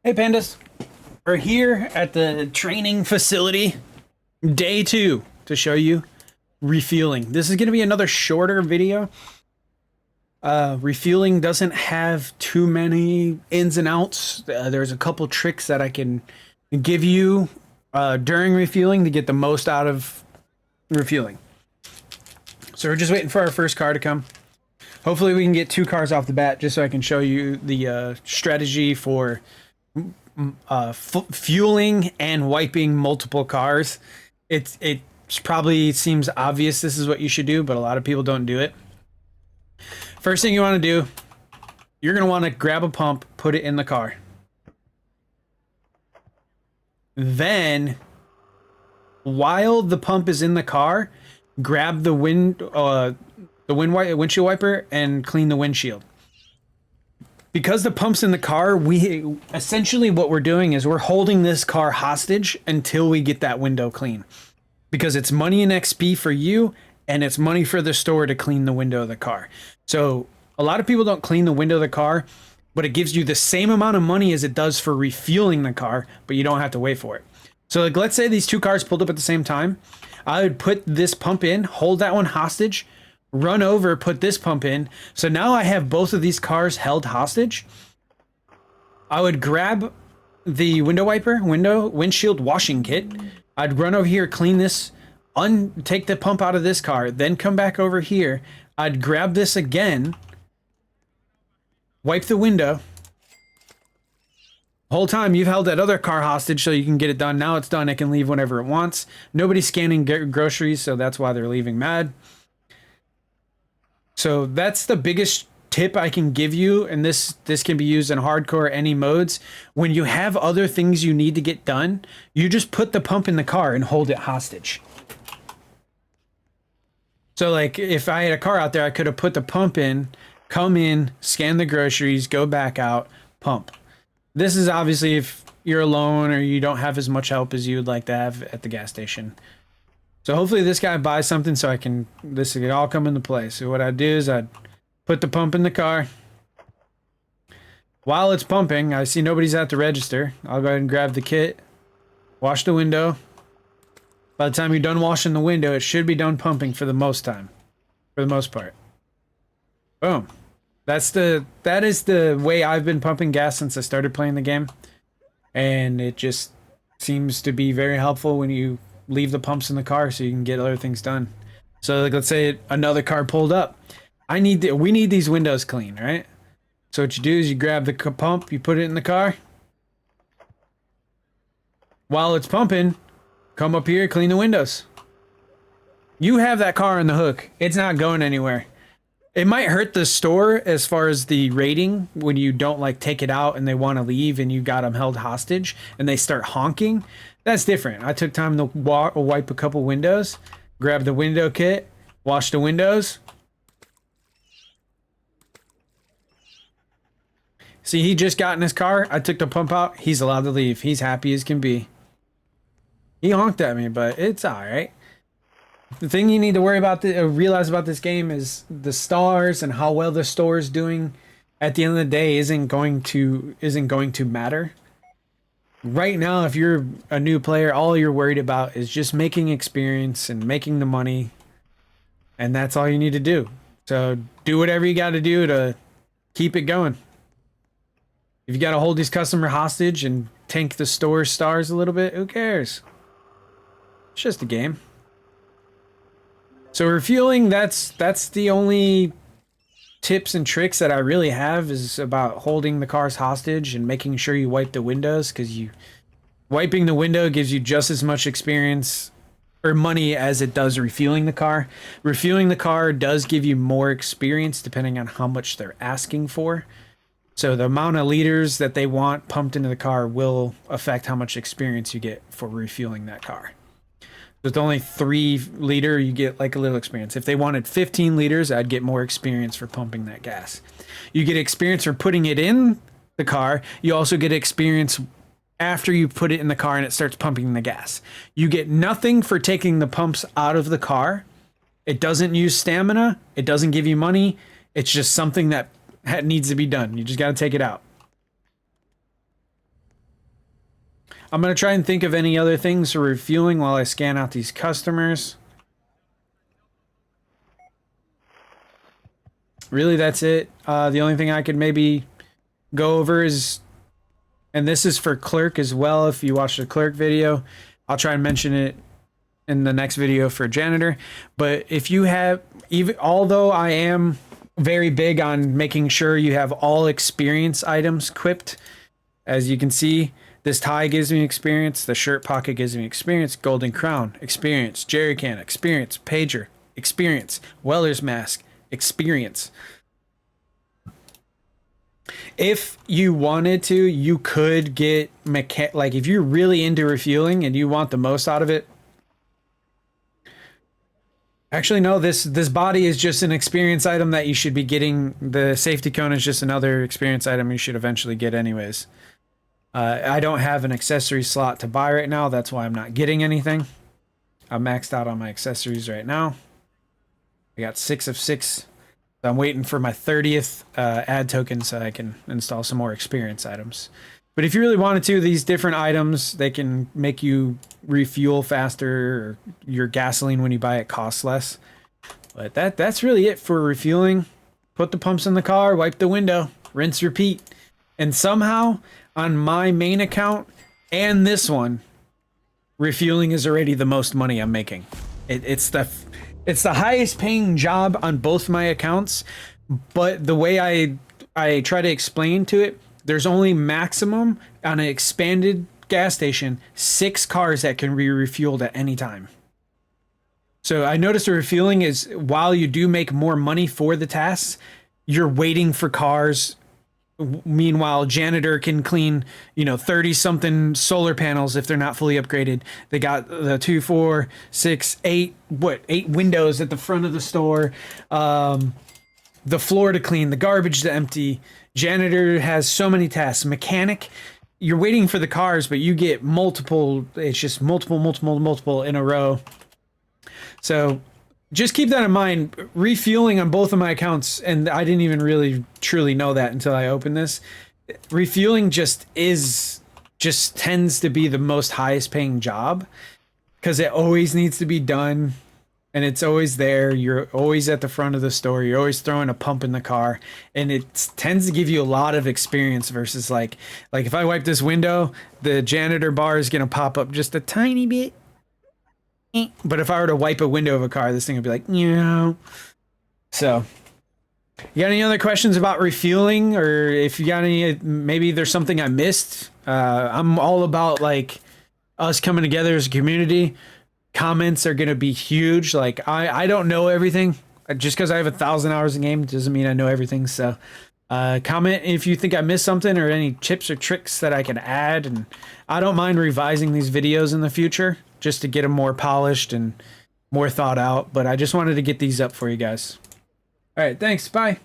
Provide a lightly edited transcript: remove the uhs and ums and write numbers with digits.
Hey pandas, we're here at the training facility, day 2, to show you refueling. This is going to be another shorter video. Refueling doesn't have too many ins and outs. There's a couple tricks that I can give you during refueling to get the most out of refueling. So we're just waiting for our first car to come. Hopefully we can get 2 cars off the bat just so I can show you the strategy for fueling and wiping multiple cars. It probably seems obvious this is what you should do, but a lot of people don't do it. First thing you want to do, you're going to want to grab a pump, put it in the car. Then, while the pump is in the car, grab the windshield wiper and clean the windshield. Because the pump's in the car, essentially what we're doing is we're holding this car hostage until we get that window clean. Because it's money in XP for you, and it's money for the store to clean the window of the car. So a lot of people don't clean the window of the car, but it gives you the same amount of money as it does for refueling the car, but you don't have to wait for it. So like, let's say these 2 cars pulled up at the same time. I would put this pump in, hold that one hostage, run over, put this pump in. So now I have both of these cars held hostage. I would grab the windshield washing kit. I'd run over here, clean this, take the pump out of this car, then come back over here. I'd grab this again, wipe the window. Whole time you've held that other car hostage so you can get it done. Now it's done. It can leave whenever it wants. Nobody's scanning groceries, so that's why they're leaving mad. So that's the biggest tip I can give you, and this can be used in hardcore, any modes. When you have other things you need to get done, you just put the pump in the car and hold it hostage. So like if I had a car out there, I could have put the pump in, come in, scan the groceries, go back out, pump. This is obviously if you're alone or you don't have as much help as you would like to have at the gas station. So hopefully this guy buys something so this can all come into play. So what I'd do is I'd put the pump in the car. While it's pumping, I see nobody's at the register. I'll go ahead and grab the kit, wash the window. By the time you're done washing the window, it should be done pumping for the most part. Boom. That is the way I've been pumping gas since I started playing the game. And it just seems to be very helpful when you leave the pumps in the car so you can get other things done. So like, let's say another car pulled up. We need these windows clean, right? So what you do is you grab the pump, you put it in the car. While it's pumping, come up here, clean the windows. You have that car on the hook. It's not going anywhere. It might hurt the store as far as the rating when you don't like take it out and they want to leave and you got them held hostage and they start honking. That's different. I took time to wipe a couple windows, grab the window kit, wash the windows. See, he just got in his car. I took the pump out. He's allowed to leave. He's happy as can be. He honked at me, but it's all right. The thing you need to worry about, realize about this game is the stars and how well the store is doing. At the end of the day, isn't going to matter. Right now, if you're a new player, all you're worried about is just making experience and making the money, and that's all you need to do. So do whatever you got to do to keep it going. If you got to hold these customer hostage and tank the store stars a little bit, who cares? It's just a game. So refueling, that's the only tips and tricks that I really have is about holding the cars hostage and making sure you wipe the windows, because wiping the window gives you just as much experience or money as it does refueling the car. Refueling the car does give you more experience depending on how much they're asking for. So the amount of liters that they want pumped into the car will affect how much experience you get for refueling that car. With only 3 liter, you get like a little experience. If they wanted 15 liters, I'd get more experience for pumping that gas. You get experience for putting it in the car. You also get experience after you put it in the car and it starts pumping the gas. You get nothing for taking the pumps out of the car. It doesn't use stamina. It doesn't give you money. It's just something that needs to be done. You just got to take it out. I'm going to try and think of any other things for refueling while I scan out these customers. Really, that's it. The only thing I could maybe go over is, and this is for clerk as well, if you watch the clerk video, I'll try and mention it in the next video for janitor. But if you have, even although I am very big on making sure you have all experience items equipped, as you can see, this tie gives me experience, the shirt pocket gives me experience, golden crown, experience, jerry can, experience, pager, experience, welder's mask, experience. If you wanted to, you could get like if you're really into refueling and you want the most out of it. Actually, no, this body is just an experience item that you should be getting. The safety cone is just another experience item you should eventually get anyways. I don't have an accessory slot to buy right now. That's why I'm not getting anything. I'm maxed out on my accessories right now. I got 6 of 6. So I'm waiting for my 30th ad token so I can install some more experience items. But if you really wanted to, these different items, they can make you refuel faster, or your gasoline when you buy it costs less. But that's really it for refueling. Put the pumps in the car, wipe the window, rinse, repeat. And somehow, on my main account and this one, refueling is already the most money I'm making. It's the highest paying job on both my accounts, but the way I try to explain to it, there's only maximum on an expanded gas station 6 cars that can be refueled at any time. So I noticed the refueling is, while you do make more money for the tasks, you're waiting for cars. Meanwhile, janitor can clean, 30 something solar panels if they're not fully upgraded. They got the 2, 4, 6, 8 windows at the front of the store, the floor to clean, the garbage to empty. Janitor has so many tasks. Mechanic, you're waiting for the cars, but you get multiple. It's just multiple in a row. So just keep that in mind. Refueling on both of my accounts, and I didn't even really truly know that until I opened this. Refueling just tends to be the most highest paying job because it always needs to be done, and it's always there. You're always at the front of the store. You're always throwing a pump in the car, and it tends to give you a lot of experience versus like if I wipe this window, the janitor bar is going to pop up just a tiny bit. But if I were to wipe a window of a car, this thing would be like, So, you got any other questions about refueling, or if you got any, maybe there's something I missed. I'm all about like us coming together as a community. Comments are gonna be huge. Like I don't know everything. Just because I have 1,000 hours in game doesn't mean I know everything. So, comment if you think I missed something or any tips or tricks that I can add. And I don't mind revising these videos in the future, just to get them more polished and more thought out. But I just wanted to get these up for you guys. All right, thanks. Bye.